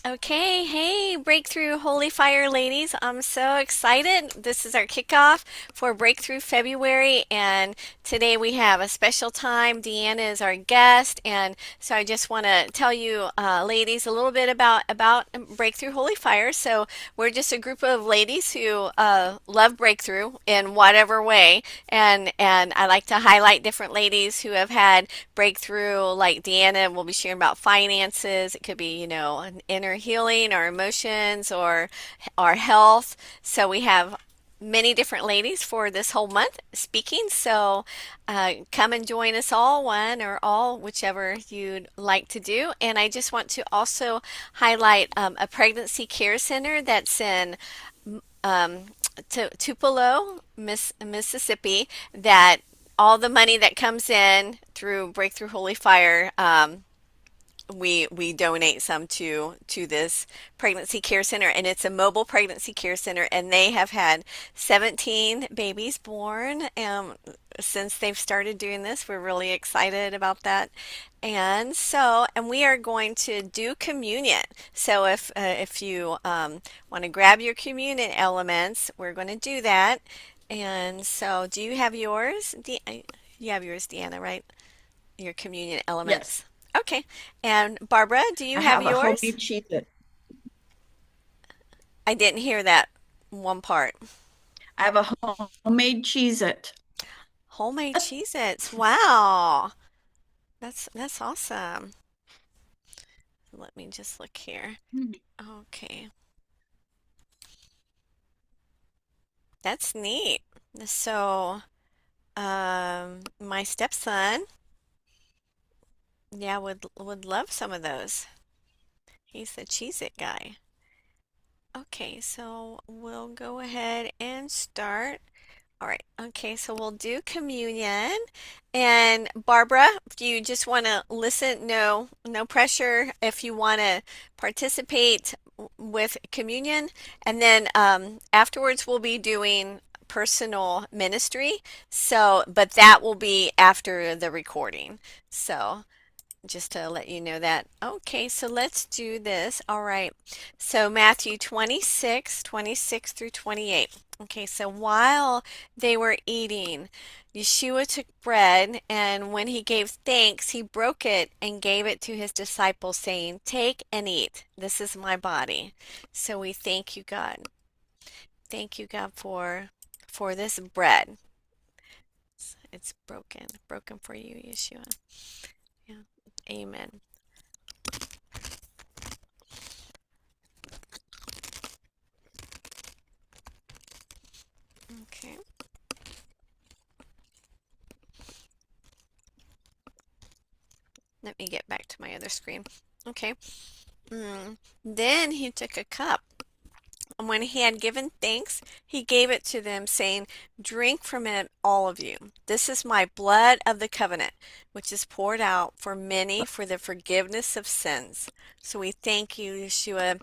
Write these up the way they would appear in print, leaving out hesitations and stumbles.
Okay, hey, Breakthrough Holy Fire ladies. I'm so excited. This is our kickoff for Breakthrough February, and today we have a special time. Deanna is our guest, and so I just want to tell you, ladies, a little bit about Breakthrough Holy Fire. So we're just a group of ladies who love Breakthrough in whatever way, and I like to highlight different ladies who have had breakthrough, like Deanna will be sharing about finances. It could be, an inner healing or emotions or our health. So we have many different ladies for this whole month speaking. So come and join us all, one or all, whichever you'd like to do. And I just want to also highlight a pregnancy care center that's in um, Tupelo, Mississippi, that all the money that comes in through Breakthrough Holy Fire, we donate some to this pregnancy care center, and it's a mobile pregnancy care center, and they have had 17 babies born since they've started doing this. We're really excited about that. And we are going to do communion. So if you want to grab your communion elements, we're going to do that. And so, do you have yours? You have yours, Deanna, right? Your communion Yes, elements. Okay. And Barbara, do you I have have a yours? homemade Cheez-It. I didn't hear that one part. I have a homemade Cheez-It. Homemade Cheez-Its. Wow. That's awesome. Let me just look here. Okay. That's neat. So, my stepson, yeah, would love some of those. He's the Cheez-It guy. Okay, so we'll go ahead and start. All right. Okay, so we'll do communion. And Barbara, if you just want to listen, no pressure if you want to participate with communion. And then afterwards we'll be doing personal ministry. So, but that will be after the recording. So, just to let you know that. Okay, so let's do this. All right. So Matthew 26 through 28. Okay, so while they were eating, Yeshua took bread, and when he gave thanks, he broke it and gave it to his disciples, saying, "Take and eat. This is my body." So we thank you, God. Thank you, God, for this bread. It's broken for you, Yeshua. Yeah. Amen. Okay. Let me get back to my other screen. Okay. Then he took a cup, and when he had given thanks, he gave it to them, saying, "Drink from it, all of you. This is my blood of the covenant, which is poured out for many for the forgiveness of sins." So we thank you, Yeshua,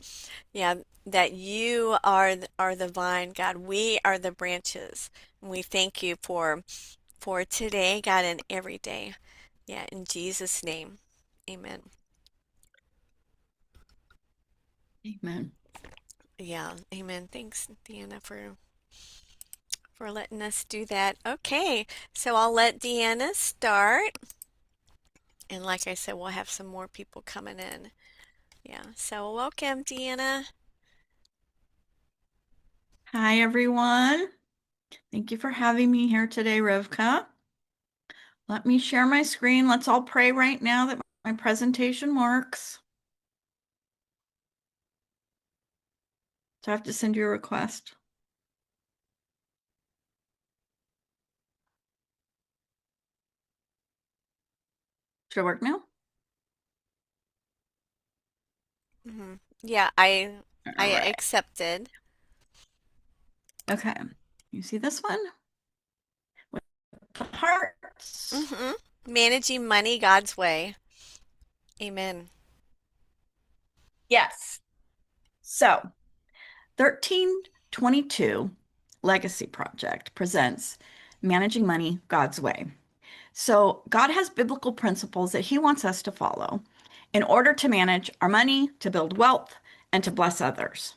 yeah, that you are the vine, God. We are the branches. And we thank you for today, God, and every day. Yeah, in Jesus' name. Amen. Amen. Yeah, amen. Thanks, Deanna, for letting us do that. Okay, so I'll let Deanna start. And like I said, we'll have some more people coming in. Yeah, so welcome, Deanna. Hi, everyone. Thank you for having me here today, Rivka. Let me share my screen. Let's all pray right now that my presentation works. So I have to send you a request. Should it work now? Yeah, I All right. accepted. Okay. You see this one? With the hearts. hmm Managing money God's way. Amen. Yes. So 1322 Legacy Project presents Managing Money God's Way. So, God has biblical principles that He wants us to follow in order to manage our money, to build wealth, and to bless others.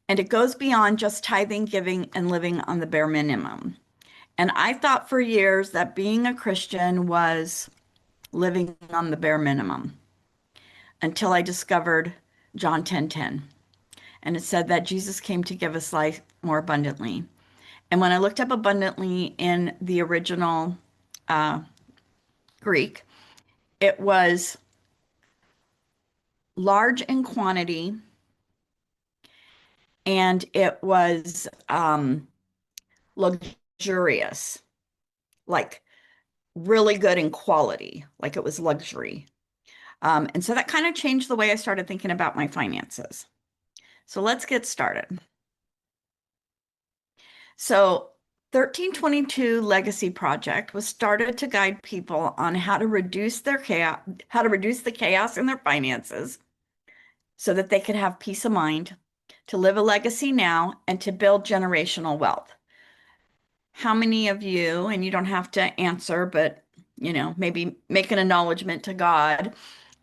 And it goes beyond just tithing, giving, and living on the bare minimum. And I thought for years that being a Christian was living on the bare minimum until I discovered John 10:10. And it said that Jesus came to give us life more abundantly. And when I looked up abundantly in the original uh, Greek, it was large in quantity and it was luxurious, like really good in quality, like it was luxury. And so that kind of changed the way I started thinking about my finances. So let's get started. So 1322 Legacy Project was started to guide people on how to reduce their chaos, how to reduce the chaos in their finances so that they could have peace of mind, to live a legacy now, and to build generational wealth. How many of you, and you don't have to answer, but maybe make an acknowledgement to God.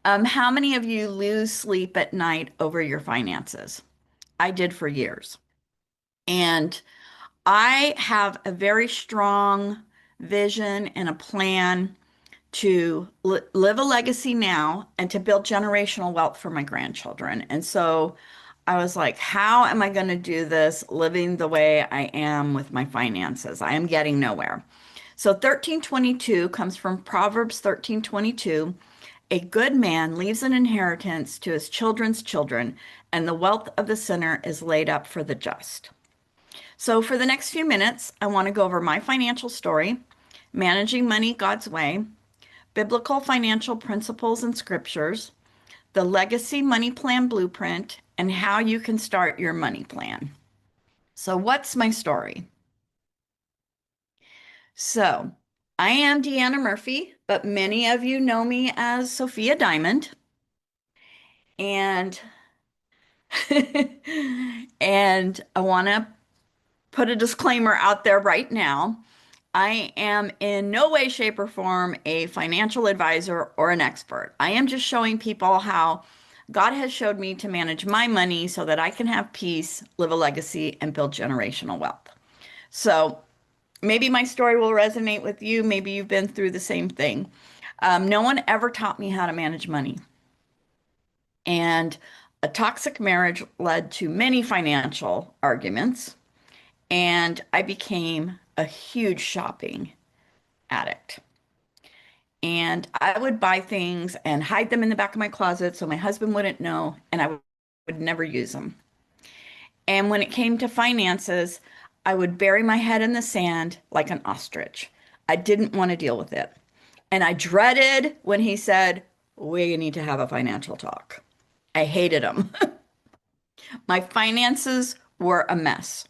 How many of you lose sleep at night over your finances? I did for years. And I have a very strong vision and a plan to live a legacy now and to build generational wealth for my grandchildren. And so I was like, how am I going to do this living the way I am with my finances? I am getting nowhere. So 1322 comes from Proverbs 13:22. A good man leaves an inheritance to his children's children, and the wealth of the sinner is laid up for the just. So, for the next few minutes, I want to go over my financial story, managing money God's way, biblical financial principles and scriptures, the legacy money plan blueprint, and how you can start your money plan. So, what's my story? So, I am Deanna Murphy, but many of you know me as Sophia Diamond. And and I want to put a disclaimer out there right now. I am in no way, shape, or form a financial advisor or an expert. I am just showing people how God has showed me to manage my money so that I can have peace, live a legacy, and build generational wealth. So maybe my story will resonate with you. Maybe you've been through the same thing. No one ever taught me how to manage money. And a toxic marriage led to many financial arguments. And I became a huge shopping addict. And I would buy things and hide them in the back of my closet so my husband wouldn't know, and I would never use them. And when it came to finances, I would bury my head in the sand like an ostrich. I didn't want to deal with it. And I dreaded when he said, we need to have a financial talk. I hated him. My finances were a mess.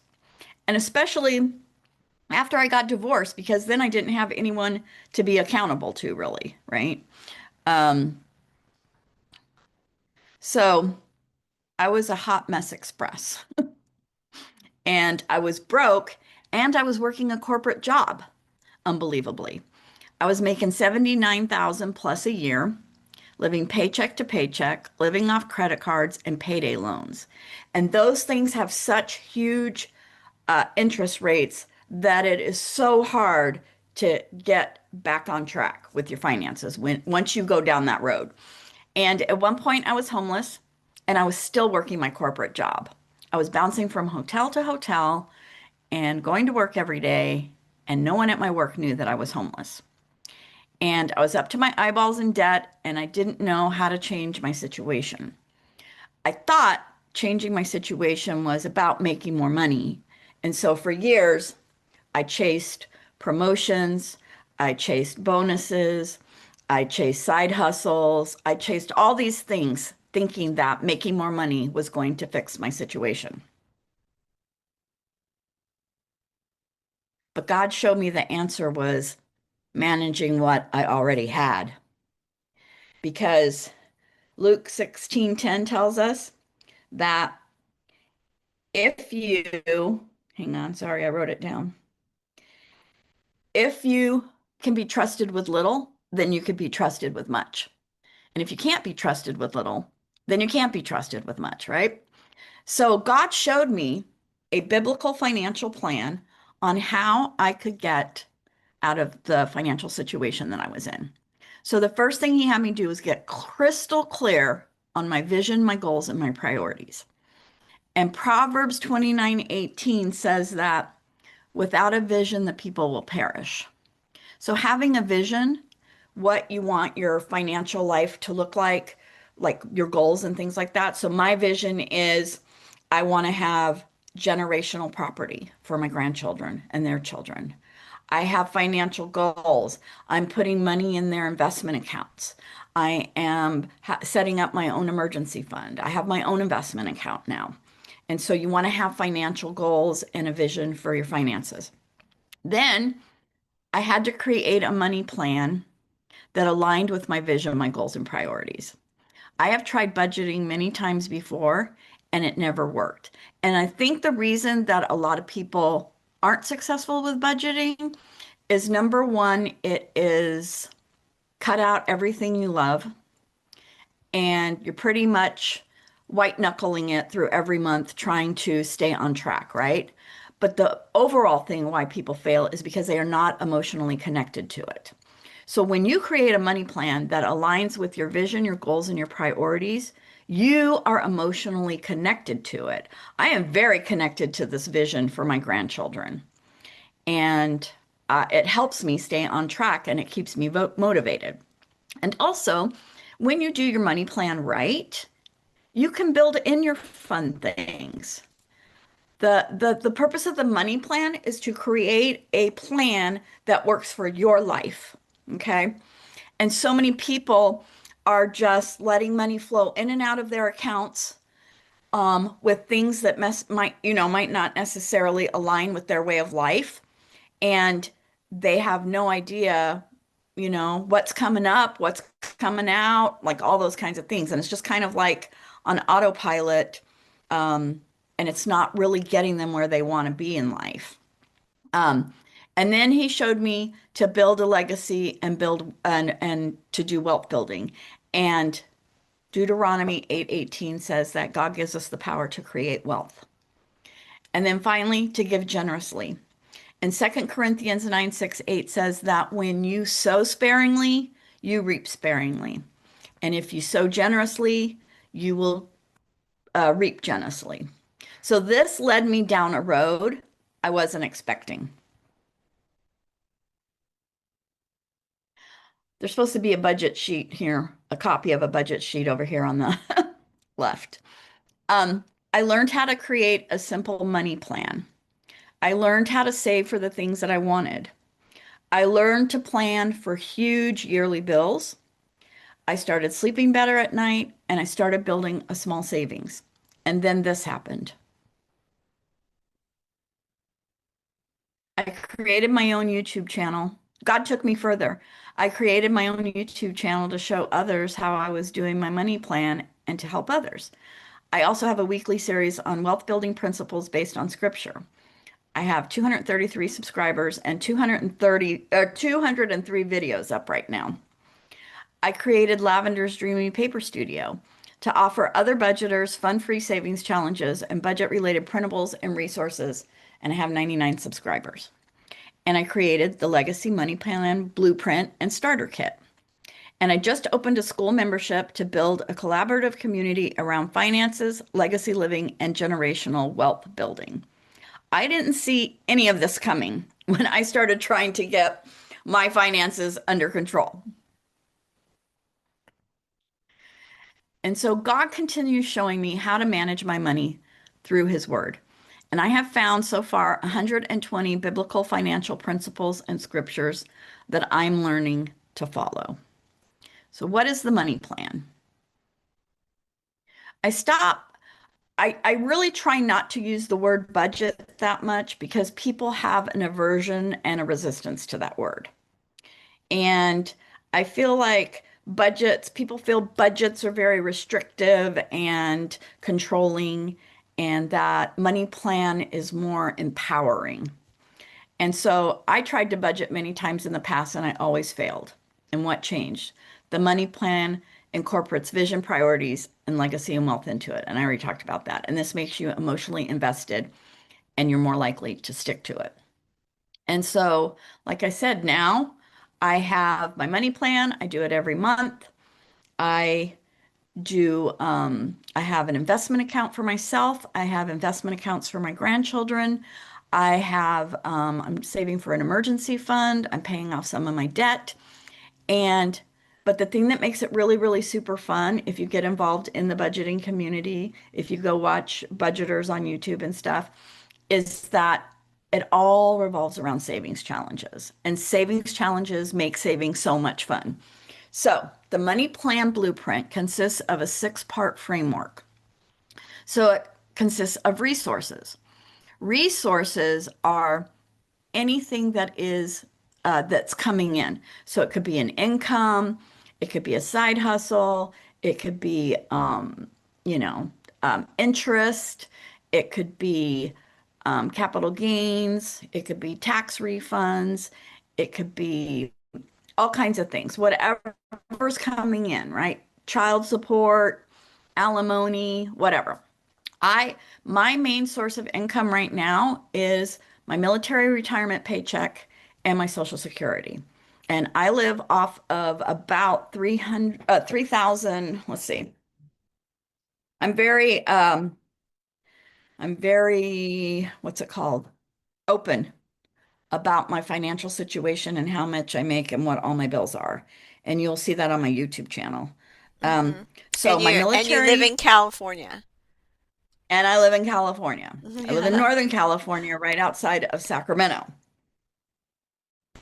And especially after I got divorced, because then I didn't have anyone to be accountable to, really, right? Um, so I was a hot mess express, and I was broke, and I was working a corporate job, unbelievably. I was making 79,000 plus a year, living paycheck to paycheck, living off credit cards and payday loans. And those things have such huge interest rates that it is so hard to get back on track with your finances when once you go down that road. And at one point I was homeless and I was still working my corporate job. I was bouncing from hotel to hotel and going to work every day, and no one at my work knew that I was homeless. And I was up to my eyeballs in debt and I didn't know how to change my situation. I thought changing my situation was about making more money. And so for years, I chased promotions, I chased bonuses, I chased side hustles, I chased all these things, thinking that making more money was going to fix my situation. But God showed me the answer was managing what I already had. Because Luke 16:10 tells us that if you, hang on, sorry, I wrote it down. If you can be trusted with little, then you can be trusted with much. And if you can't be trusted with little, then you can't be trusted with much, right? So God showed me a biblical financial plan on how I could get out of the financial situation that I was in. So the first thing he had me do was get crystal clear on my vision, my goals, and my priorities. And Proverbs 29:18 says that without a vision, the people will perish. So having a vision, what you want your financial life to look like your goals and things like that. So my vision is I want to have generational property for my grandchildren and their children. I have financial goals. I'm putting money in their investment accounts. I am setting up my own emergency fund. I have my own investment account now. And so you want to have financial goals and a vision for your finances. Then I had to create a money plan that aligned with my vision, my goals, and priorities. I have tried budgeting many times before and it never worked. And I think the reason that a lot of people aren't successful with budgeting is number one, it is cut out everything you love and you're pretty much white knuckling it through every month trying to stay on track, right? But the overall thing why people fail is because they are not emotionally connected to it. So when you create a money plan that aligns with your vision, your goals, and your priorities, you are emotionally connected to it. I am very connected to this vision for my grandchildren, and it helps me stay on track and it keeps me motivated. And also, when you do your money plan right, you can build in your fun things. The purpose of the money plan is to create a plan that works for your life. Okay. And so many people are just letting money flow in and out of their accounts with things that might not necessarily align with their way of life. And they have no idea, what's coming up, what's coming out, like all those kinds of things. And it's just kind of like on autopilot, and it's not really getting them where they want to be in life. Um, and then he showed me to build a legacy and build and to do wealth building. And Deuteronomy 8:18 says that God gives us the power to create wealth. And then finally, to give generously. And 2 Corinthians 9:6-8 says that when you sow sparingly, you reap sparingly. And if you sow generously, you will reap generously. So this led me down a road I wasn't expecting. There's supposed to be a budget sheet here, a copy of a budget sheet over here on the left. Um, I learned how to create a simple money plan. I learned how to save for the things that I wanted. I learned to plan for huge yearly bills. I started sleeping better at night and I started building a small savings. And then this happened. I created my own YouTube channel. God took me further. I created my own YouTube channel to show others how I was doing my money plan and to help others. I also have a weekly series on wealth building principles based on scripture. I have 233 subscribers and 203 videos up right now. I created Lavender's Dreamy Paper Studio to offer other budgeters fun-free savings challenges and budget-related printables and resources, and I have 99 subscribers. And I created the Legacy Money Plan Blueprint and Starter Kit. And I just opened a school membership to build a collaborative community around finances, legacy living, and generational wealth building. I didn't see any of this coming when I started trying to get my finances under control. And so God continues showing me how to manage my money through his word. And I have found so far 120 biblical financial principles and scriptures that I'm learning to follow. So what is the money plan? I stop. I really try not to use the word budget that much because people have an aversion and a resistance to that word. And I feel like people feel budgets are very restrictive and controlling, and that money plan is more empowering. And so I tried to budget many times in the past and I always failed. And what changed? The money plan incorporates vision, priorities, and legacy and wealth into it. And I already talked about that. And this makes you emotionally invested and you're more likely to stick to it. And so, like I said, now I have my money plan. I do it every month. I I have an investment account for myself. I have investment accounts for my grandchildren. I'm saving for an emergency fund. I'm paying off some of my debt. And, but the thing that makes it really, really super fun, if you get involved in the budgeting community, if you go watch budgeters on YouTube and stuff, is that it all revolves around savings challenges. And savings challenges make saving so much fun. So, the money plan blueprint consists of a six-part framework. So, it consists of resources. Resources are anything that's coming in. So, it could be an income, it could be a side hustle, it could be interest, it could be capital gains, it could be tax refunds, it could be all kinds of things, whatever's coming in, right? Child support, alimony, whatever. I My main source of income right now is my military retirement paycheck and my Social Security. And I live off of about 3,000, let's see. I'm very what's it called? Open about my financial situation and how much I make and what all my bills are. And you'll see that on my YouTube channel. Um, Hmm. so my And you live military, in California. and I live in California. I live in Yeah. Northern California, right outside of Sacramento.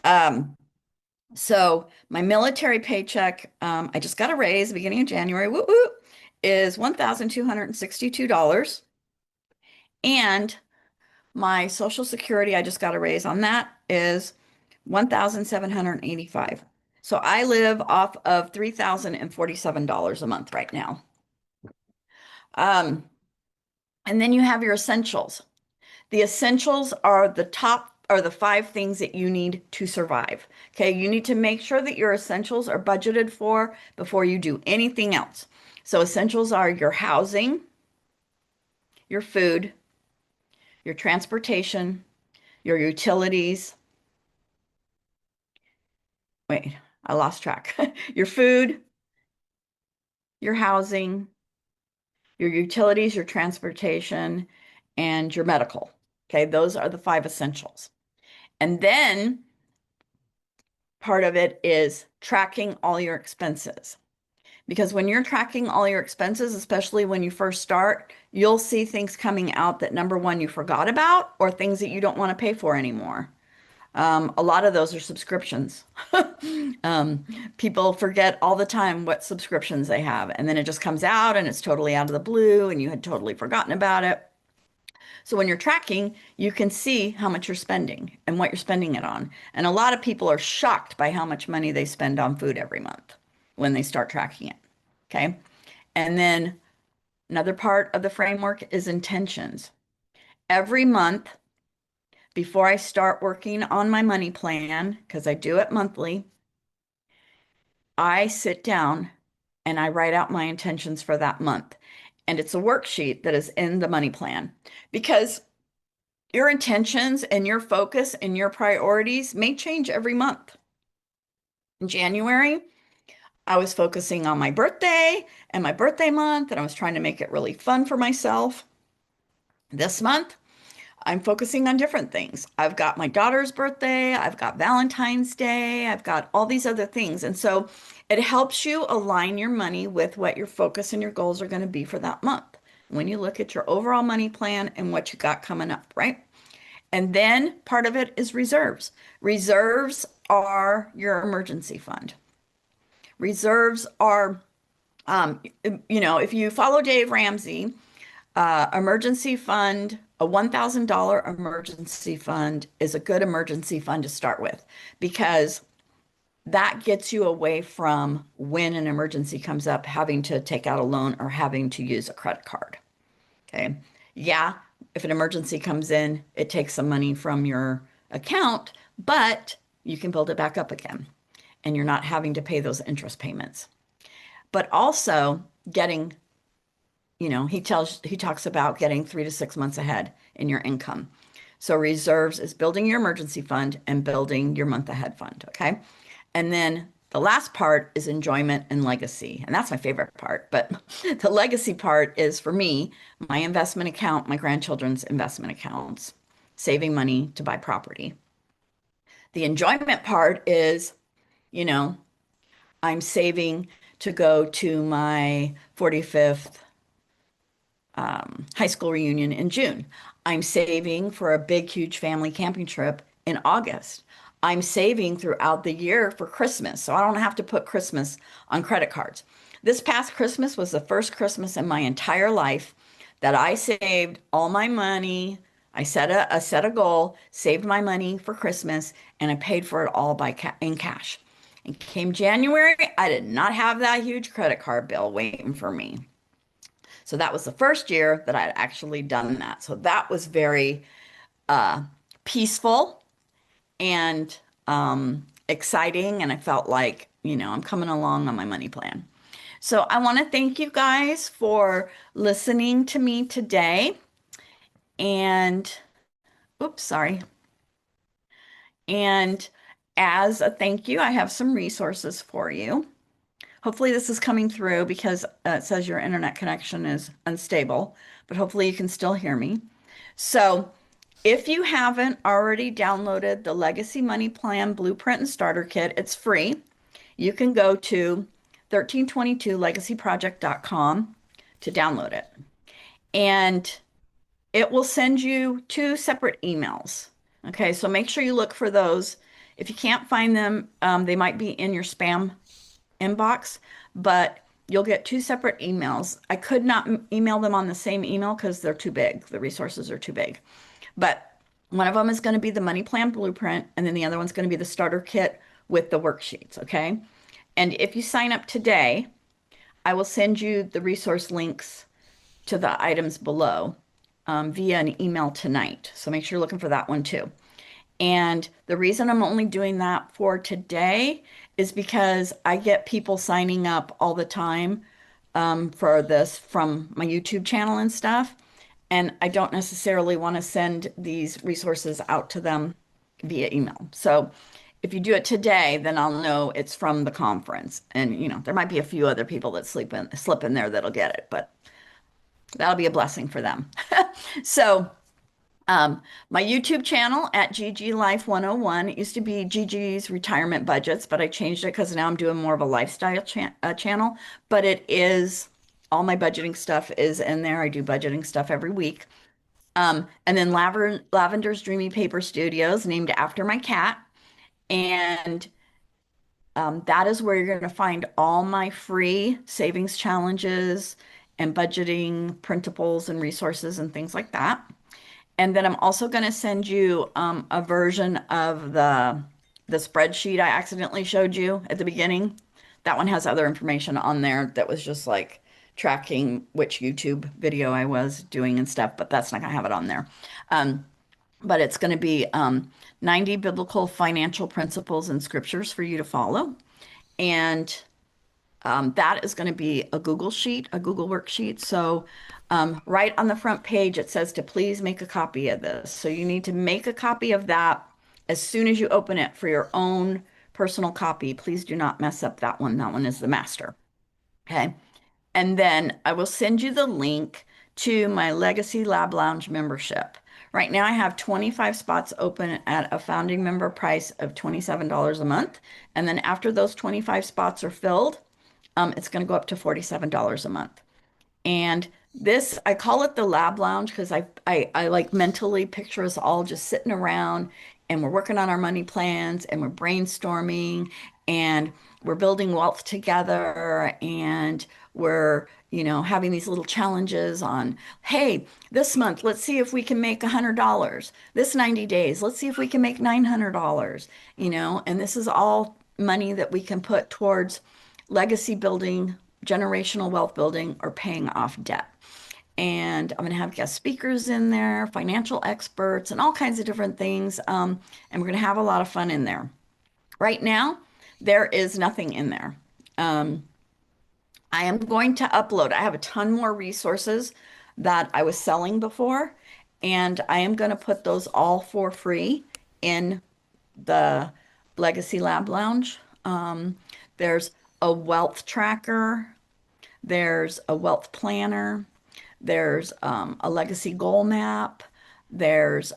Um, so my military paycheck, I just got a raise beginning of January, whoop, whoop, is $1,262. And my Social Security, I just got a raise on that, is 1,785. So I live off of $3,047 a month right now. Um, and then you have your essentials. The essentials are the five things that you need to survive. Okay, you need to make sure that your essentials are budgeted for before you do anything else. So essentials are your housing, your food, your transportation, your utilities. Wait, I lost track. Your food, your housing, your utilities, your transportation, and your medical. Okay, those are the five essentials. And then part of it is tracking all your expenses. Because when you're tracking all your expenses, especially when you first start, you'll see things coming out that number one, you forgot about, or things that you don't want to pay for anymore. A lot of those are subscriptions. Um, People forget all the time what subscriptions they have, and then it just comes out and it's totally out of the blue, and you had totally forgotten about it. So when you're tracking, you can see how much you're spending and what you're spending it on. And a lot of people are shocked by how much money they spend on food every month when they start tracking it. Okay. And then another part of the framework is intentions. Every month, before I start working on my money plan, because I do it monthly, I sit down and I write out my intentions for that month. And it's a worksheet that is in the money plan because your intentions and your focus and your priorities may change every month. In January, I was focusing on my birthday and my birthday month, and I was trying to make it really fun for myself. This month, I'm focusing on different things. I've got my daughter's birthday, I've got Valentine's Day, I've got all these other things. And so it helps you align your money with what your focus and your goals are going to be for that month. When you look at your overall money plan and what you got coming up, right? And then part of it is reserves. Reserves are your emergency fund. Reserves are, if you follow Dave Ramsey, emergency fund, a $1,000 emergency fund is a good emergency fund to start with because that gets you away from when an emergency comes up, having to take out a loan or having to use a credit card. Okay. Yeah, if an emergency comes in, it takes some money from your account, but you can build it back up again and you're not having to pay those interest payments. but also getting, he talks about getting 3 to 6 months ahead in your income. So reserves is building your emergency fund and building your month ahead fund. Okay. And then the last part is enjoyment and legacy. And that's my favorite part. But the legacy part is for me, my investment account, my grandchildren's investment accounts, saving money to buy property. The enjoyment part is, you know, I'm saving to go to my 45th high school reunion in June. I'm saving for a big, huge family camping trip in August. I'm saving throughout the year for Christmas, so I don't have to put Christmas on credit cards. This past Christmas was the first Christmas in my entire life that I saved all my money. I set a goal, saved my money for Christmas, and I paid for it all in cash. And came January, I did not have that huge credit card bill waiting for me. So that was the first year that I'd actually done that. So that was very uh, peaceful and exciting. And I felt like, I'm coming along on my money plan. So I want to thank you guys for listening to me today. And, oops, sorry. And as a thank you, I have some resources for you. Hopefully this is coming through because it says your internet connection is unstable, but hopefully you can still hear me. So if you haven't already downloaded the Legacy Money Plan Blueprint and Starter Kit, it's free. You can go to 1322legacyproject.com to download it. And it will send you two separate emails. Okay, so make sure you look for those. If you can't find them, they might be in your spam inbox, but you'll get two separate emails. I could not email them on the same email because they're too big. The resources are too big. But one of them is going to be the money plan blueprint, and then the other one's going to be the starter kit with the worksheets. Okay. And if you sign up today, I will send you the resource links to the items below via an email tonight. So make sure you're looking for that one too. And the reason I'm only doing that for today is because I get people signing up all the time for this from my YouTube channel and stuff. And I don't necessarily want to send these resources out to them via email. So if you do it today, then I'll know it's from the conference. And, there might be a few other people that slip in there that'll get it, but that'll be a blessing for them. So, my YouTube channel at GG Life 101. It used to be GG's retirement budgets, but I changed it because now I'm doing more of a lifestyle channel. But it is all my budgeting stuff is in there. I do budgeting stuff every week. And then Lavender's Dreamy Paper Studios, named after my cat. And that is where you're going to find all my free savings challenges and budgeting printables and resources and things like that. And then I'm also going to send you a version of the spreadsheet I accidentally showed you at the beginning. That one has other information on there that was just like tracking which YouTube video I was doing and stuff, but that's not going to have it on there. Um, but it's going to be 90 biblical financial principles and scriptures for you to follow. And that is going to be a Google sheet, a Google worksheet. So right on the front page, it says to please make a copy of this. So you need to make a copy of that as soon as you open it for your own personal copy. Please do not mess up that one. That one is the master. Okay. And then I will send you the link to my Legacy Lab Lounge membership. Right now, I have 25 spots open at a founding member price of $27 a month. And then after those 25 spots are filled, it's going to go up to $47 a month. And this, I call it the lab lounge because I like mentally picture us all just sitting around and we're working on our money plans and we're brainstorming and we're building wealth together and we're, having these little challenges on, hey, this month, let's see if we can make $100. This 90 days, let's see if we can make $900, and this is all money that we can put towards legacy building, generational wealth building, or paying off debt. And I'm going to have guest speakers in there, financial experts, and all kinds of different things. And we're going to have a lot of fun in there. Right now, there is nothing in there. Um, I am going to upload. I have a ton more resources that I was selling before, and I am going to put those all for free in the Legacy Lab Lounge. There's a wealth tracker, there's a wealth planner, there's a legacy goal map, there's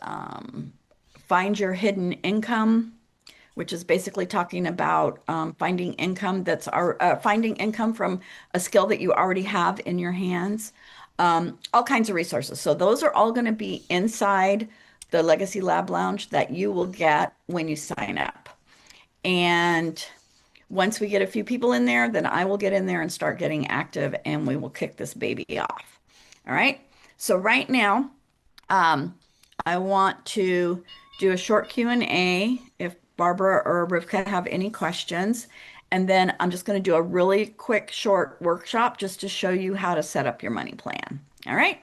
find your hidden income, which is basically talking about finding income from a skill that you already have in your hands. All kinds of resources. So those are all going to be inside the Legacy Lab Lounge that you will get when you sign up. And once we get a few people in there, then I will get in there and start getting active and we will kick this baby off. All right. So right now, um, I want to do a short Q&A if Barbara or Rivka have any questions. And then I'm just going to do a really quick short workshop just to show you how to set up your money plan. All right.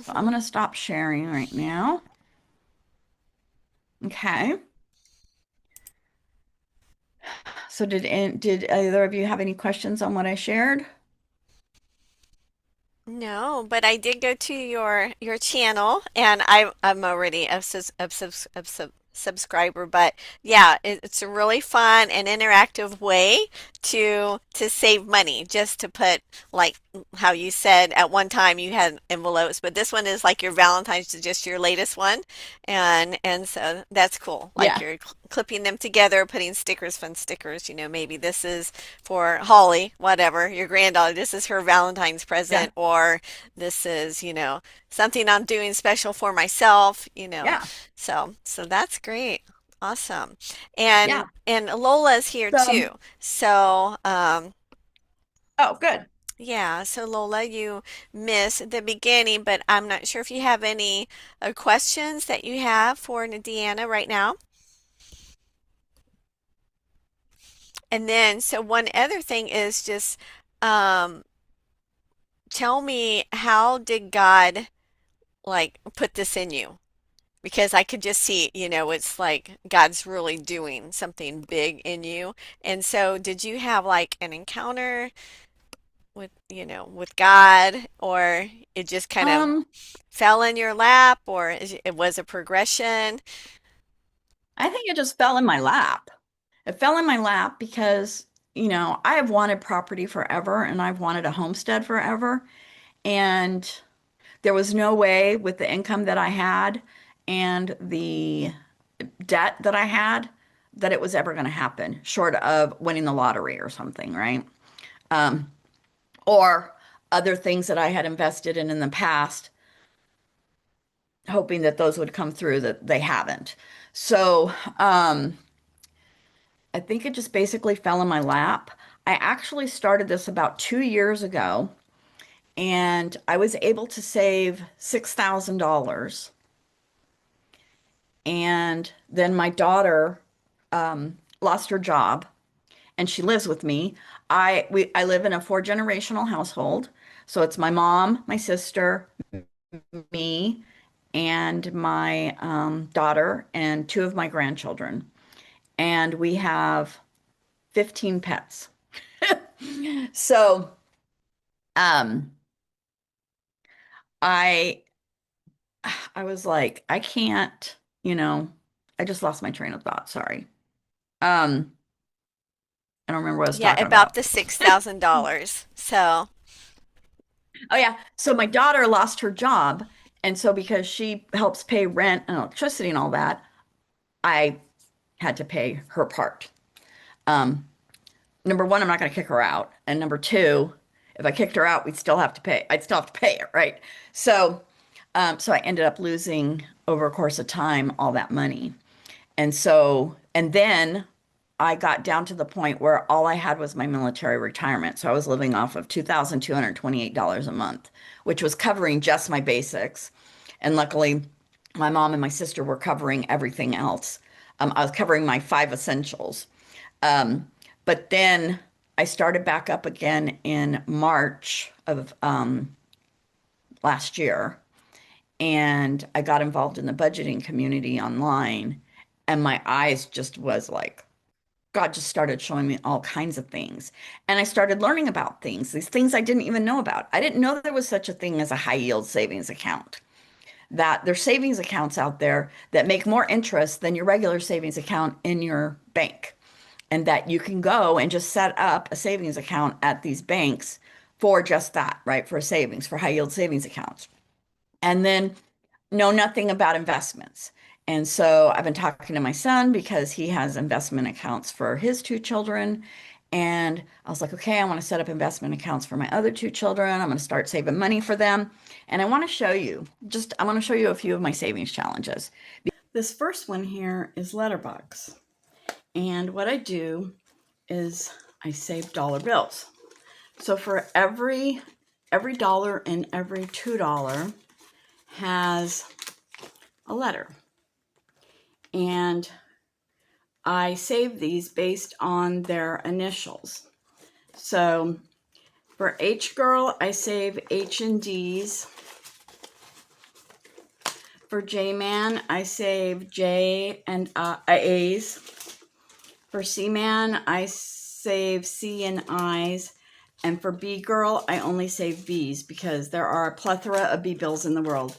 So I'm Hmm. going to stop sharing right now. Okay. So did either of you have any questions on what I shared? No, but I did go to your channel, and I'm already a subscriber. But yeah, it's a really fun and interactive way to save money. Just to put, like how you said at one time you had envelopes, but this one is like your Valentine's, just your latest one, and so that's cool. Like Yeah. you're clipping them together, putting stickers, fun stickers. Maybe this is for Holly, whatever, your granddaughter, this is her Valentine's Yeah. present, or this is, something I'm doing special for myself. Yeah. So that's great. Awesome. And Yeah. and Lola's here So, too. So, oh, good. yeah, so Lola, you missed the beginning, but I'm not sure if you have any questions that you have for Deanna right now. And then, so one other thing is just um, tell me, how did God like put this in you? Because I could just see, it's like God's really doing something big in you. And so did you have like an encounter with God, or it just kind of Um, fell in your lap, or it was a progression? I think it just fell in my lap. It fell in my lap because, I have wanted property forever and I've wanted a homestead forever. And there was no way with the income that I had and the debt that I had that it was ever going to happen, short of winning the lottery or something, right? Um, or other things that I had invested in the past, hoping that those would come through that they haven't. So, I think it just basically fell in my lap. I actually started this about 2 years ago, and I was able to save $6,000. And then my daughter lost her job, and she lives with me. I live in a four-generational household, so it's my mom, my sister, me, and my daughter, and two of my grandchildren. And we have 15 pets. So, um, I I was like, I can't, you know, I just lost my train of thought. Sorry. Um, I don't remember what I was Yeah, talking about about. the $6,000. So, Oh yeah. So my daughter lost her job, and so because she helps pay rent and electricity and all that, I had to pay her part. Um, number one, I'm not going to kick her out, and number two, if I kicked her out, we'd still have to pay. I'd still have to pay it, right? So, so I ended up losing over a course of time all that money. And then I got down to the point where all I had was my military retirement. So I was living off of $2,228 a month, which was covering just my basics. And luckily, my mom and my sister were covering everything else. I was covering my five essentials. Um, but then I started back up again in March of last year, and I got involved in the budgeting community online, and my eyes just was like, God just started showing me all kinds of things. And I started learning about things, these things I didn't even know about. I didn't know there was such a thing as a high yield savings account, that there's savings accounts out there that make more interest than your regular savings account in your bank. And that you can go and just set up a savings account at these banks for just that, right? For savings, for high yield savings accounts. And then know nothing about investments. And so I've been talking to my son because he has investment accounts for his two children. And I was like, okay, I want to set up investment accounts for my other two children. I'm going to start saving money for them. And I want to show you, I want to show you a few of my savings challenges. This first one here is Letterbox. And what I do is I save dollar bills. So for every dollar and every $2 has a letter. And I save these based on their initials. So for H girl, I save H and D's. For J man, I save J and A's. For C man, I save C and I's. And for B girl, I only save B's because there are a plethora of B bills in the world.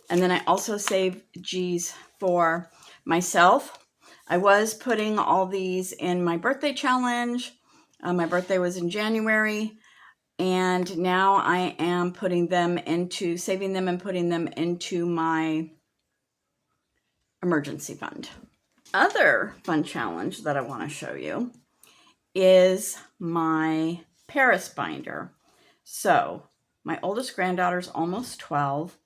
And then I also save G's for myself. I was putting all these in my birthday challenge. My birthday was in January. And now I am putting them into, saving them and putting them into my emergency fund. Other fun challenge that I want to show you is my Paris binder. So my oldest granddaughter's almost 12,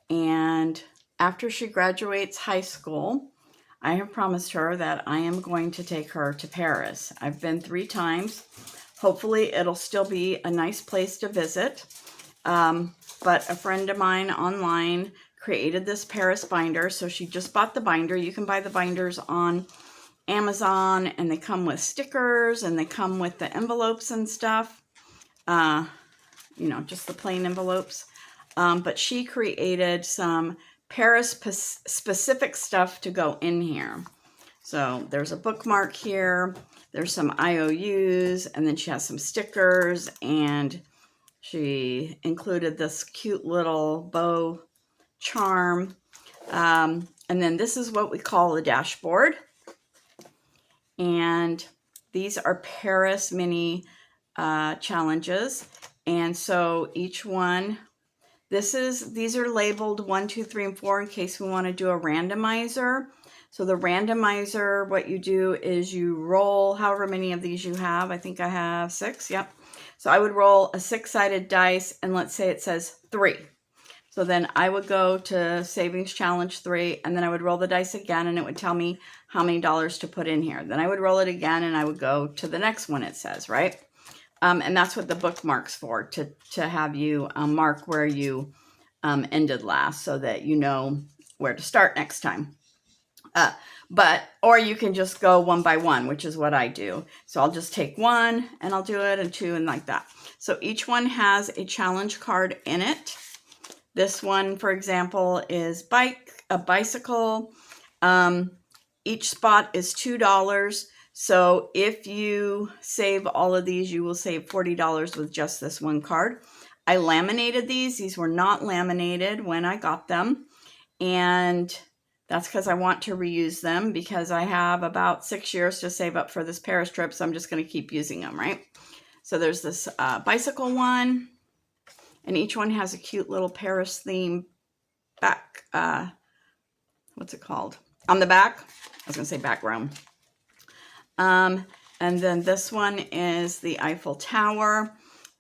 and after she graduates high school, I have promised her that I am going to take her to Paris. I've been 3 times. Hopefully it'll still be a nice place to visit. But a friend of mine online created this Paris binder. So she just bought the binder. You can buy the binders on Amazon, and they come with stickers and they come with the envelopes and stuff. Just the plain envelopes. But she created some Paris specific stuff to go in here. So there's a bookmark here, there's some IOUs, and then she has some stickers, and she included this cute little bow charm. And then this is what we call a dashboard. And these are Paris mini challenges. And so each one, these are labeled 1, 2, 3, and 4 in case we want to do a randomizer. So the randomizer, what you do is you roll however many of these you have. I think I have 6. Yep. So I would roll a 6-sided dice, and let's say it says 3. So then I would go to Savings Challenge 3, and then I would roll the dice again, and it would tell me how many dollars to put in here. Then I would roll it again, and I would go to the next one it says, right? And that's what the bookmark's for, to have you mark where you ended last so that you know where to start next time. Or you can just go one by one, which is what I do. So I'll just take 1 and I'll do it, and 2, and like that. So each one has a challenge card in it. This one, for example, is a bicycle. Each spot is $2. So if you save all of these, you will save $40 with just this one card. I laminated these. These were not laminated when I got them. And that's because I want to reuse them, because I have about 6 years to save up for this Paris trip. So I'm just going to keep using them, right? So there's this bicycle one. And each one has a cute little Paris theme back. What's it called? On the back. I was going to say background. And then this one is the Eiffel Tower.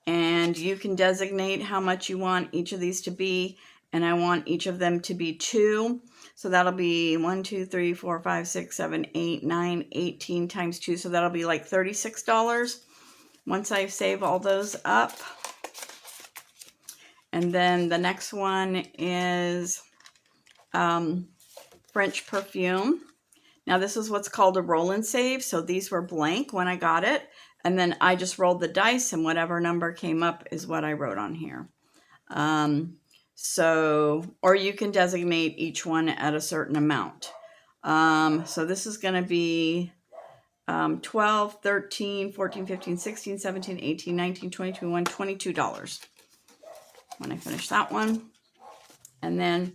And you can designate how much you want each of these to be. And I want each of them to be 2. So that'll be 1, 2, 3, 4, 5, 6, 7, 8, 9, 18 times 2. So that'll be like $36 once I save all those up. And then the next one is French perfume. Now this is what's called a roll and save. So these were blank when I got it. And then I just rolled the dice, and whatever number came up is what I wrote on here. Or you can designate each one at a certain amount. So this is going to be 12, 13, 14, 15, 16, 17, 18, 19, 20, 21, $22 when I finish that one. And then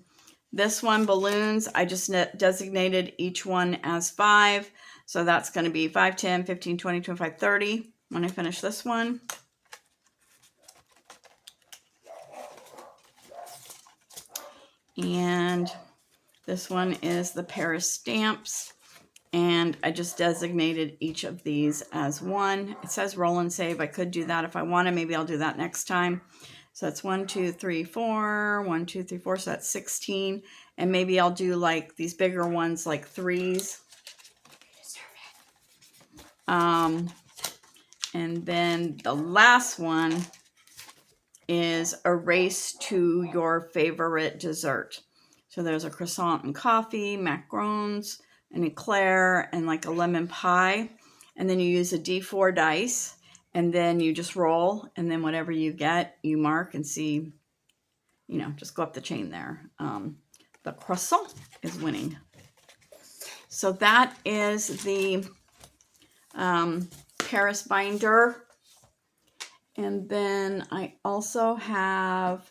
this one, balloons, I just designated each one as 5. So that's going to be 5, 10, 15, 20, 25, 30 when I finish this one. And this one is the Paris stamps. And I just designated each of these as 1. It says roll and save. I could do that if I want to. Maybe I'll do that next time. So that's 1, 2, 3, 4. 1, 2, 3, 4. So that's 16. And maybe I'll do like these bigger ones, like 3s. And then the last one is a race to your favorite dessert. So there's a croissant and coffee, macarons, an eclair, and like a lemon pie. And then you use a D4 dice, and then you just roll, and then whatever you get, you mark and see, just go up the chain there. The croissant is winning. So that is the Paris binder. And then I also have,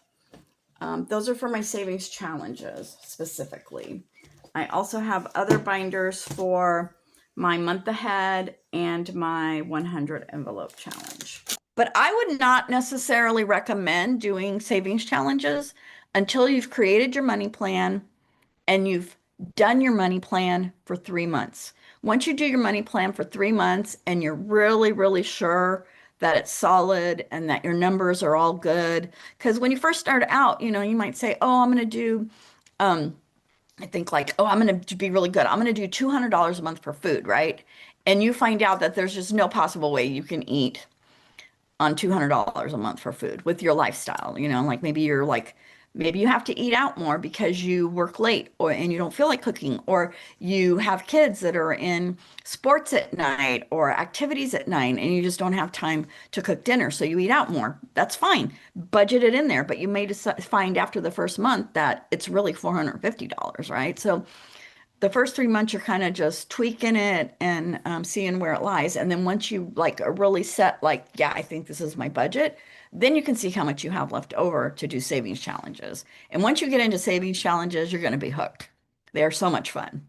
those are for my savings challenges specifically. I also have other binders for my month ahead and my 100 envelope challenge. But I would not necessarily recommend doing savings challenges until you've created your money plan and you've done your money plan for 3 months. Once you do your money plan for 3 months and you're really, really sure that it's solid and that your numbers are all good, because when you first start out, you might say, oh, I'm going to do, I think like, oh, I'm going to be really good. I'm going to do $200 a month for food, right? And you find out that there's just no possible way you can eat on $200 a month for food with your lifestyle. Like maybe you have to eat out more because you work late and you don't feel like cooking, or you have kids that are in sports at night or activities at night and you just don't have time to cook dinner, so you eat out more. That's fine. Budget it in there, but you may find after the first month that it's really $450, right? So the first 3 months you're kind of just tweaking it and seeing where it lies. And then once you like are really set, like, yeah, I think this is my budget, then you can see how much you have left over to do savings challenges. And once you get into savings challenges, you're going to be hooked. They are so much fun.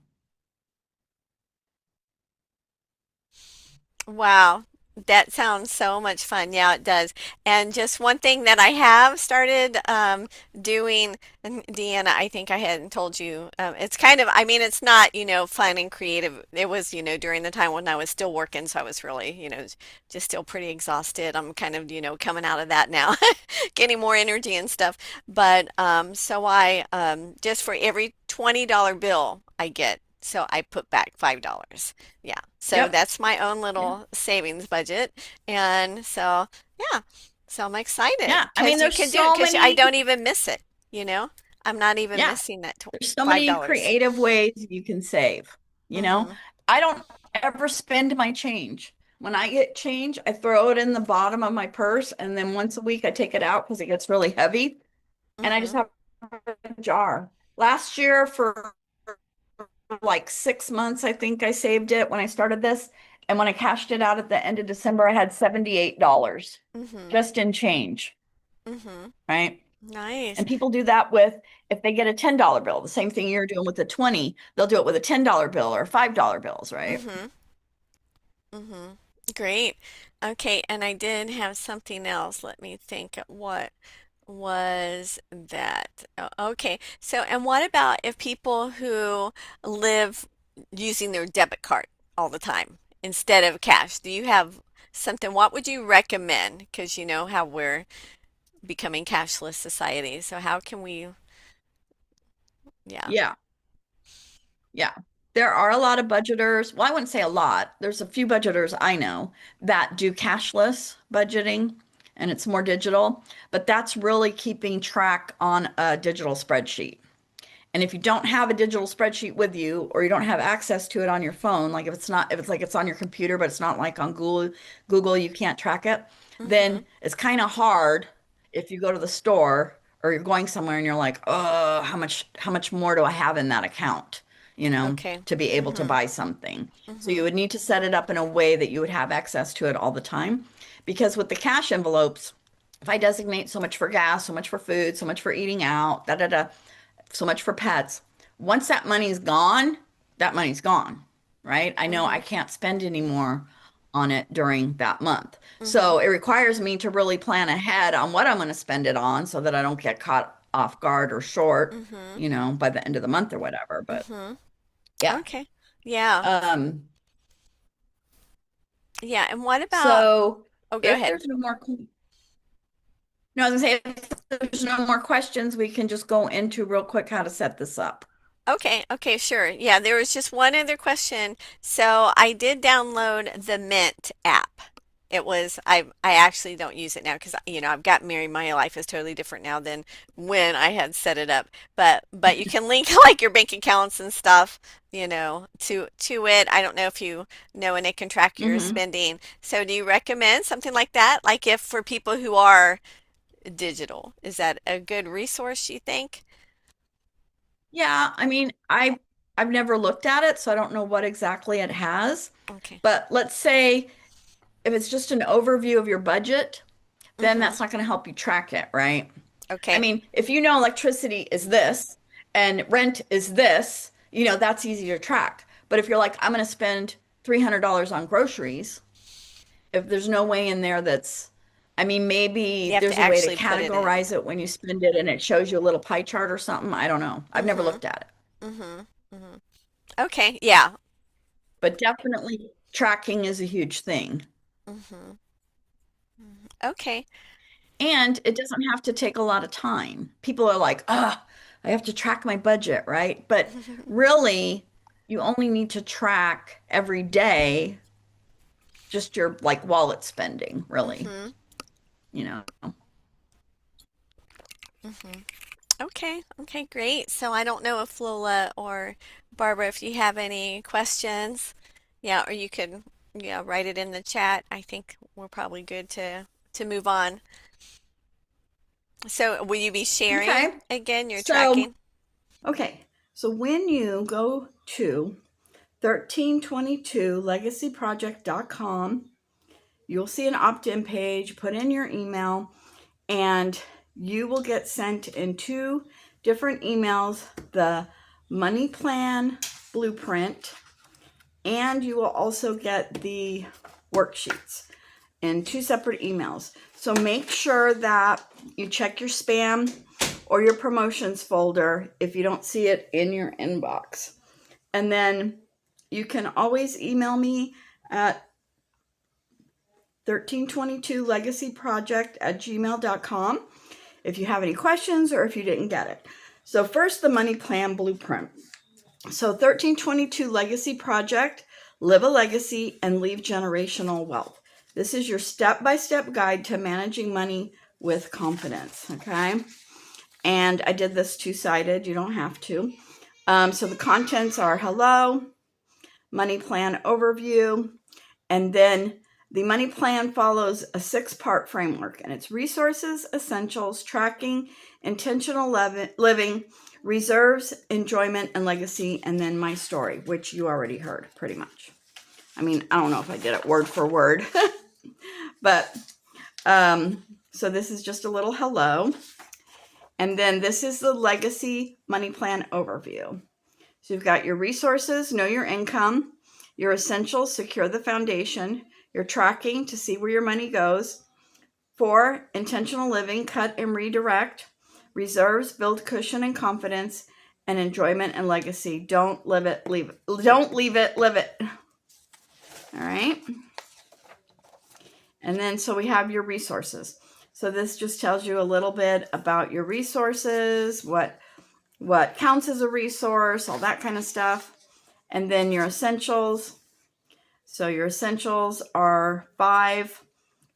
Wow, that sounds so much fun. Yeah, it does. And just one thing that I have started doing, and Deanna, I think I hadn't told you, it's kind of, I mean, it's not, fun and creative. It was, during the time when I was still working, so I was really, just still pretty exhausted. I'm kind of, coming out of that now, getting more energy and stuff. But so I, just for every $20 bill I get, so I put back $5. Yeah. So Yep. that's my own Yeah. little savings budget. And so, yeah. So I'm excited Yeah. I mean, because you there's can do it so because I many, don't even miss it, you know? I'm not even yeah, missing that there's so many $5. creative ways you can save. You know, Mm-hmm. I don't ever spend my change. When I get change, I throw it in the bottom of my purse, and then once a week I take it out because it gets really heavy, and I just Mm-hmm. have a jar. Last year, for like 6 months, I think I saved it when I started this. And when I cashed it out at the end of December, I had $78 Mm-hmm. just in change, Mm-hmm. right? Nice. And people do that with, if they get a $10 bill, the same thing you're doing with the 20, they'll do it with a $10 bill or $5 bills, right? Mm-hmm. Mm-hmm. Great. Okay, and I did have something else. Let me think. What was that? Okay. So, and what about if people who live using their debit card all the time instead of cash? Do you have something? What would you recommend? Because you know how we're becoming cashless society. So how can we, yeah. Yeah. Yeah. There are a lot of budgeters. Well, I wouldn't say a lot. There's a few budgeters I know that do cashless budgeting and it's more digital, but that's really keeping track on a digital spreadsheet. And if you don't have a digital spreadsheet with you or you don't have access to it on your phone, like if it's like it's on your computer, but it's not like on Google, you can't track it, Mm-hmm. then it's kind of hard if you go to the store or you're going somewhere and you're like, oh, how much more do I have in that account? Okay. to be able to Mm-hmm. buy something. So you Mm-hmm. would need to set it up in a way that you would have access to it all the time. Because with the cash envelopes, if I designate so much for gas, so much for food, so much for eating out, da da da, so much for pets, once that money's gone, right? I know Mm-hmm. I can't spend any more on it during that month. Mm-hmm. So it requires me to really plan ahead on what I'm going to spend it on so that I don't get caught off guard or short, Mm-hmm. by the end of the month or whatever. But Mm-hmm. yeah. Okay. Yeah. Um, Yeah. And what about, so oh, go if ahead. there's no more, no, I was gonna say if there's no more questions, we can just go into real quick how to set this up. Okay, okay, sure. Yeah, there was just one other question. So I did download the Mint app. I actually don't use it now because I've gotten married. My life is totally different now than when I had set it up. But you can link like your bank accounts and stuff, to it. I don't know if you know, and it can track your Hmm. spending. So do you recommend something like that? Like if for people who are digital, is that a good resource, you think? Yeah, I mean, I've never looked at it, so I don't know what exactly it has. Okay. But let's say if it's just an overview of your budget, then Mm-hmm. that's not going to help you track it, right? I Okay. mean, if you know electricity is this and rent is this, that's easy to track. But if you're like, I'm going to spend $300 on groceries, if there's no way in there I mean, You maybe have to there's a way to actually put it in. categorize it when you spend it and it shows you a little pie chart or something. I don't know. I've never Mm-hmm. looked at it. Mm-hmm. Mm-hmm. Okay. Yeah. But definitely tracking is a huge thing. Mm-hmm. Okay. And it doesn't have to take a lot of time. People are like, I have to track my budget, right? But really, you only need to track every day just your like wallet spending, really, Mm-hmm. you know. Mm-hmm. Okay. Okay, great. So I don't know if Lola or Barbara, if you have any questions, yeah, or you could, yeah, write it in the chat. I think we're probably good to move on. So will you be sharing Okay. again your So, tracking? okay. So when you go to 1322legacyproject.com, you'll see an opt-in page, put in your email, and you will get sent in two different emails the money plan blueprint, and you will also get the worksheets in two separate emails. So make sure that you check your spam or your promotions folder if you don't see it in your inbox. And then you can always email me at 1322legacyproject@gmail.com if you have any questions or if you didn't get it. So first, the money plan blueprint. So 1322 Legacy Project, live a legacy and leave generational wealth. This is your step-by-step guide to managing money with confidence, okay? And I did this two-sided, you don't have to. So the contents are hello, money plan overview, and then the money plan follows a 6-part framework, and it's resources, essentials, tracking, intentional living, reserves, enjoyment, and legacy, and then my story, which you already heard pretty much. I mean, I don't know if I did it word for word, but so this is just a little hello. And then this is the legacy money plan overview. So you've got your resources, know your income, your essentials, secure the foundation, your tracking to see where your money goes. 4, intentional living, cut and redirect. Reserves, build cushion and confidence, and enjoyment and legacy. Don't live it, leave it. Don't leave it, live it. All right. And then so we have your resources. So this just tells you a little bit about your resources, what counts as a resource, all that kind of stuff. And then your essentials. So your essentials are 5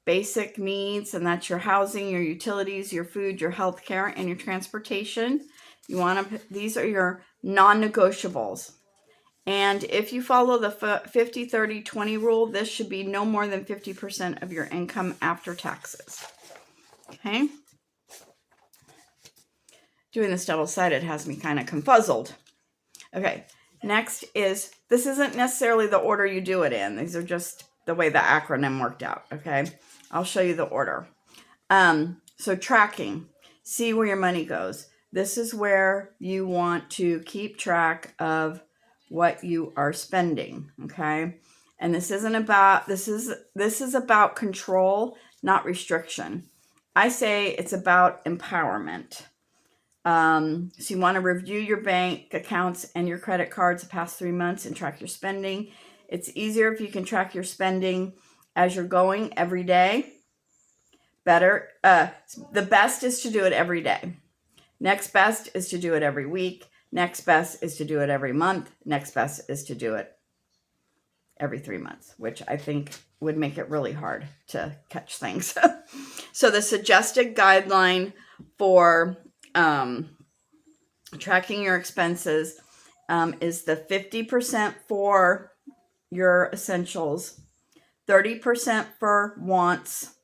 basic needs, and that's your housing, your utilities, your food, your health care, and your transportation. You want to, these are your non-negotiables. And if you follow the 50, 30, 20 rule, this should be no more than 50% of your income after taxes. Okay. Doing this double-sided has me kind of confuzzled. Okay. Next is, this isn't necessarily the order you do it in. These are just the way the acronym worked out, okay? I'll show you the order. So tracking, see where your money goes. This is where you want to keep track of what you are spending, okay? And this isn't about, this is about control, not restriction. I say it's about empowerment. So you want to review your bank accounts and your credit cards the past 3 months and track your spending. It's easier if you can track your spending as you're going every day. Better. The best is to do it every day. Next best is to do it every week. Next best is to do it every month. Next best is to do it every 3 months, which I think would make it really hard to catch things. So the suggested guideline for tracking your expenses is the 50% for your essentials, 30% for wants,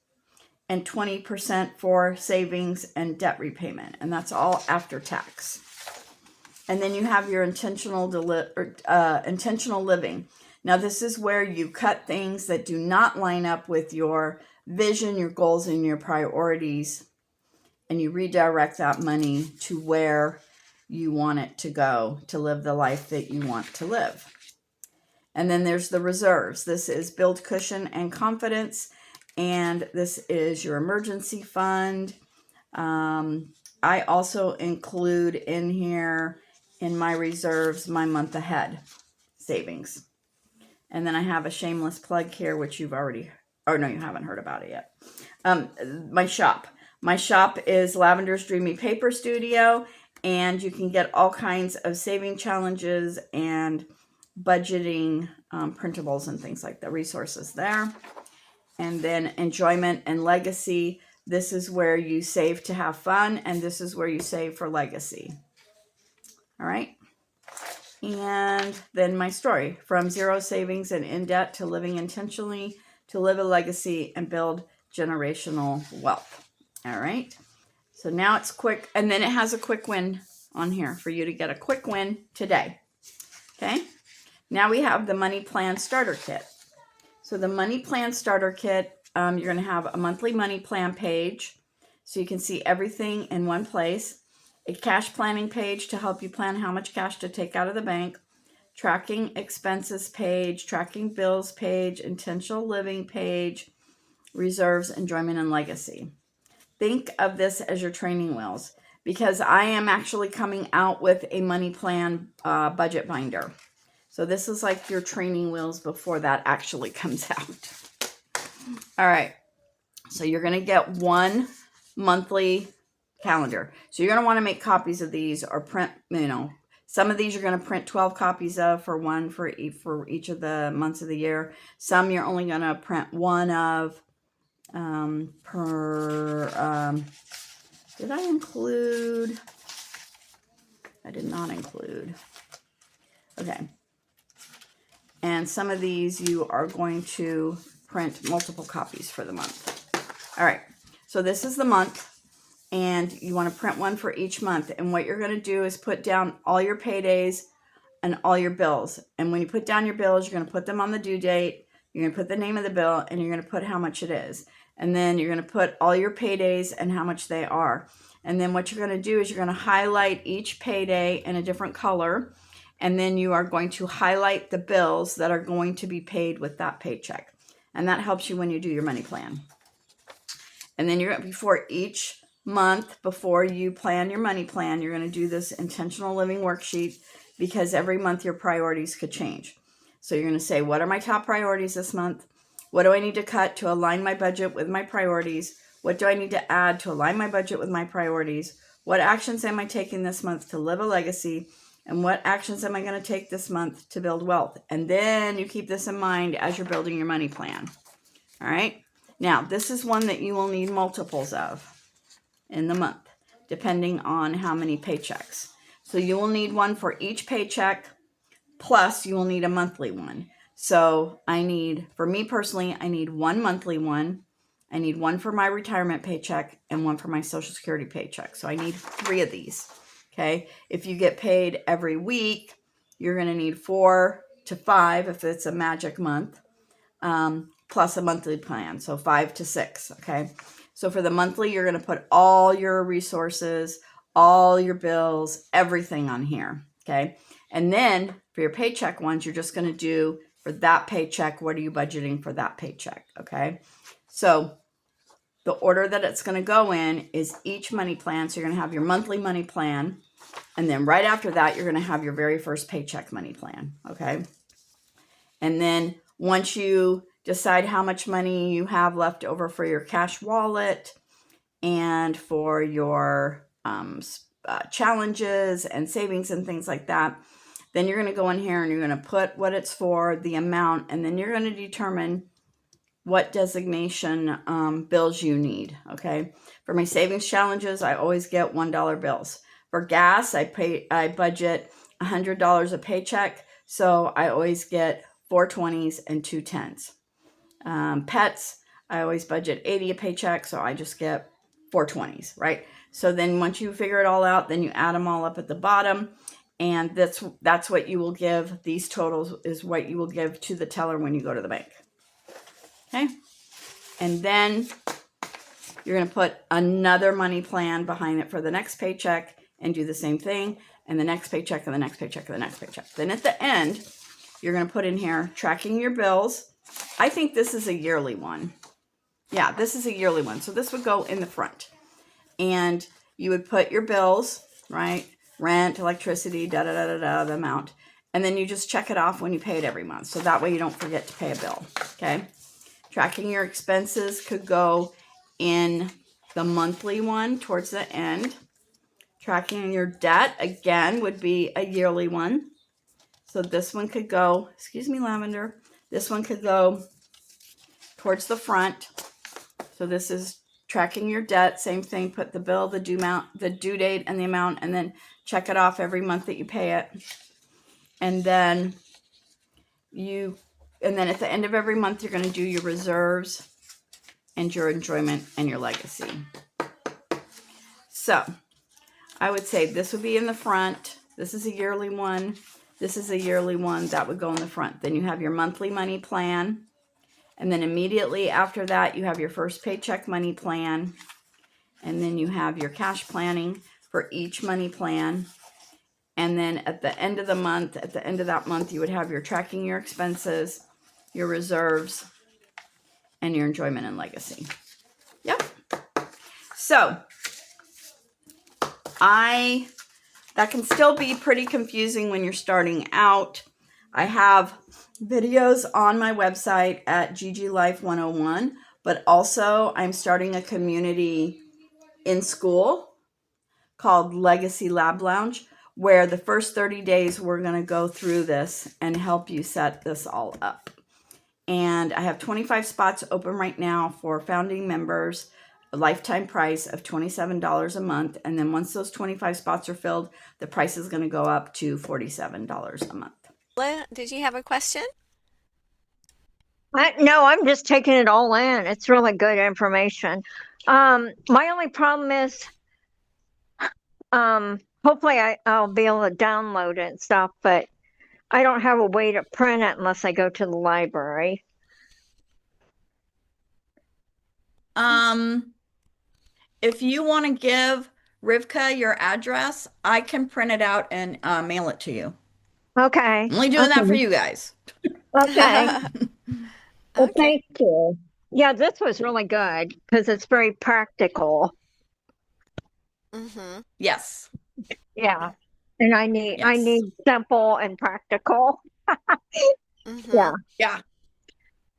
and 20% for savings and debt repayment. And that's all after tax. And then you have your intentional living. Now, this is where you cut things that do not line up with your vision, your goals, and your priorities, and you redirect that money to where you want it to go to live the life that you want to live. And then there's the reserves. This is build cushion and confidence, and this is your emergency fund. I also include in here, in my reserves, my month ahead savings. And then I have a shameless plug here, which you've already, oh no, you haven't heard about it yet. My shop. My shop is Lavender's Dreamy Paper Studio, and you can get all kinds of saving challenges and budgeting printables and things like the resources there. And then enjoyment and legacy. This is where you save to have fun, and this is where you save for legacy. All right. And then my story, from zero savings and in debt to living intentionally, to live a legacy and build generational wealth. All right. So now it's quick. And then it has a quick win on here for you to get a quick win today. Okay. Now we have the money plan starter kit. So the money plan starter kit, you're going to have a monthly money plan page so you can see everything in one place. A cash planning page to help you plan how much cash to take out of the bank. Tracking expenses page, tracking bills page, intentional living page, reserves, enjoyment, and legacy. Think of this as your training wheels, because I am actually coming out with a money plan budget binder. So this is like your training wheels before that actually comes out. All right. So you're going to get one monthly calendar. So you're going to want to make copies of these or print, some of these you're going to print 12 copies of for each of the months of the year. Some you're only going to print one of did I include? I did not include. Okay. And some of these you are going to print multiple copies for the month. All right. So this is the month, and you want to print one for each month. And what you're going to do is put down all your paydays and all your bills. And when you put down your bills, you're going to put them on the due date. You're going to put the name of the bill, and you're going to put how much it is. And then you're going to put all your paydays and how much they are. And then what you're going to do is you're going to highlight each payday in a different color. And then you are going to highlight the bills that are going to be paid with that paycheck. And that helps you when you do your money plan. And then before each month, before you plan your money plan, you're going to do this intentional living worksheet, because every month your priorities could change. So you're going to say, what are my top priorities this month? What do I need to cut to align my budget with my priorities? What do I need to add to align my budget with my priorities? What actions am I taking this month to live a legacy? And what actions am I going to take this month to build wealth? And then you keep this in mind as you're building your money plan. All right. Now, this is one that you will need multiples of in the month, depending on how many paychecks. So you will need one for each paycheck, plus you will need a monthly one. So for me personally, I need one monthly one. I need one for my retirement paycheck and one for my Social Security paycheck. So I need 3 of these. Okay. If you get paid every week, you're going to need 4 to 5 if it's a magic month, plus a monthly plan. So 5 to 6. Okay. So for the monthly, you're going to put all your resources, all your bills, everything on here. Okay. And then for your paycheck ones, you're just going to do for that paycheck, what are you budgeting for that paycheck? Okay. So the order that it's going to go in is each money plan. So you're going to have your monthly money plan. And then right after that, you're going to have your very first paycheck money plan. Okay. And then once you decide how much money you have left over for your cash wallet and for your challenges and savings and things like that, then you're going to go in here and you're going to put what it's for, the amount, and then you're going to determine what designation bills you need. Okay. For my savings challenges, I always get $1 bills. For gas, I budget $100 a paycheck, so I always get 4 20s and 2 10s. Pets, I always budget 80 a paycheck, so I just get 4 20s, right? So then once you figure it all out, then you add them all up at the bottom, and that's what you will give. These totals is what you will give to the teller when you go to the bank. Okay, and then you're going to put another money plan behind it for the next paycheck and do the same thing, and the next paycheck and the next paycheck and the next paycheck. Then at the end, you're going to put in here tracking your bills. I think this is a yearly one. Yeah, this is a yearly one. So this would go in the front. And you would put your bills, right? Rent, electricity, the amount. And then you just check it off when you pay it every month. So that way you don't forget to pay a bill. Okay. Tracking your expenses could go in the monthly one towards the end. Tracking your debt, again, would be a yearly one. So this one could go, excuse me, Lavender. This one could go towards the front. So this is tracking your debt. Same thing, put the bill, the due date, and the amount, and then check it off every month that you pay it. And then at the end of every month, you're going to do your reserves and your enjoyment and your legacy. So I would say this would be in the front. This is a yearly one. This is a yearly one. That would go in the front. Then you have your monthly money plan. And then immediately after that, you have your first paycheck money plan. And then you have your cash planning for each money plan. And then at the end of the month, at the end of that month, you would have your tracking your expenses, your reserves, and your enjoyment and legacy. Yep. So that can still be pretty confusing when you're starting out. I have videos on my website at GG Life 101, but also I'm starting a community in school called Legacy Lab Lounge, where the first 30 days we're going to go through this and help you set this all up. And I have 25 spots open right now for founding members, a lifetime price of $27 a month. And then once those 25 spots are filled, the price is going to go up to $47 a month. Did you have a question? No, I'm just taking it all in. It's really good information. My only problem is, hopefully I'll be able to download it and stuff, but I don't have a way to print it unless I go to the library. If you want to give Rivka your address, I can print it out and mail it to you. Okay. I'm only doing that for you guys. Okay. Well, Okay. thank you. Yeah, this was really good because it's very practical. Mm-hmm. Yes. Yeah. And I Yes. need simple and practical. Mm-hmm. Yeah. Yeah.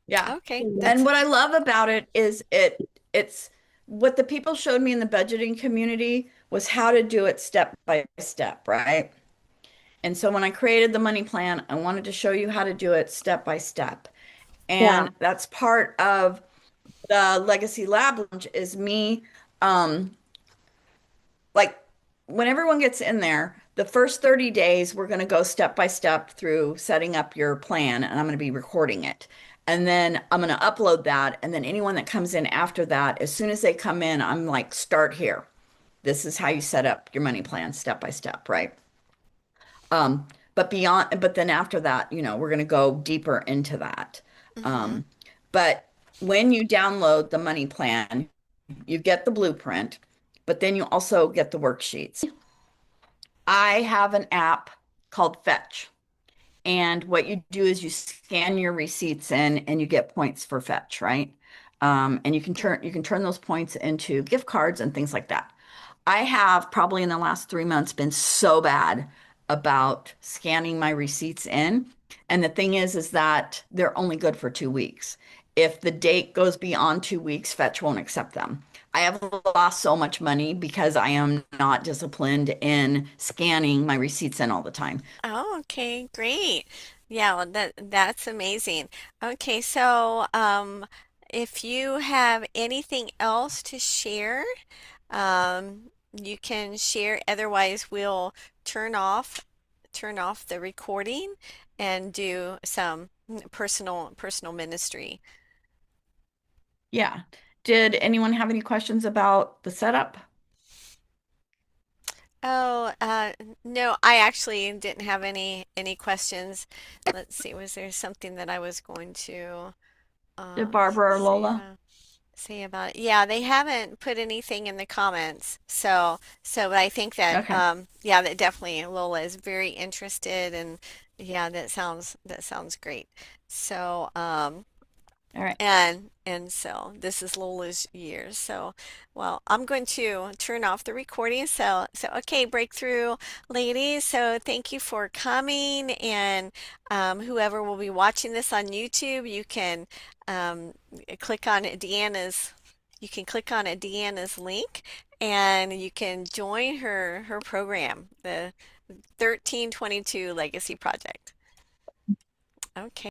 Yeah. Okay. And what I love about it is it's what the people showed me in the budgeting community was how to do it step by step, right? And so when I created the money plan, I wanted to show you how to do it step by step. Yeah. And that's part of the Legacy Lab Lounge is me, like when everyone gets in there, the first 30 days, we're going to go step by step through setting up your plan, and I'm going to be recording it. And then I'm going to upload that. And then anyone that comes in after that, as soon as they come in, I'm like, start here. This is how you set up your money plan step by step, right? but then after that, we're going to go deeper into that. Mm-hmm. Um, but when you download the money plan, you get the blueprint, but then you also get the worksheets. I have an app called Fetch. And what you do is you scan your receipts in and you get points for Fetch, right? And you can turn those points into gift cards and things like that. I have probably in the last 3 months been so bad about scanning my receipts in. And the thing is that they're only good for 2 weeks. If the date goes beyond 2 weeks, Fetch won't accept them. I have lost so much money because I am not disciplined in scanning my receipts in all the time. Oh, okay, great. Yeah, well, that's amazing. Okay, so if you have anything else to share, you can share. Otherwise, we'll turn off turn off the recording and do some personal ministry. Yeah. Did anyone have any questions about the setup? Oh, no, I actually didn't have any questions. Let's see, was there something that I was going to Did Barbara or say Lola? about it? Yeah, they haven't put anything in the comments. But I think that Okay. yeah, that definitely Lola is very interested, and yeah, that sounds great. So, All right. and so this is Lola's year. So, well, I'm going to turn off the recording. So okay, breakthrough ladies. So thank you for coming, and whoever will be watching this on YouTube, you can um, click on Deanna's. You can click on Deanna's link, and you can join her program, the 1322 Legacy Project. Okay.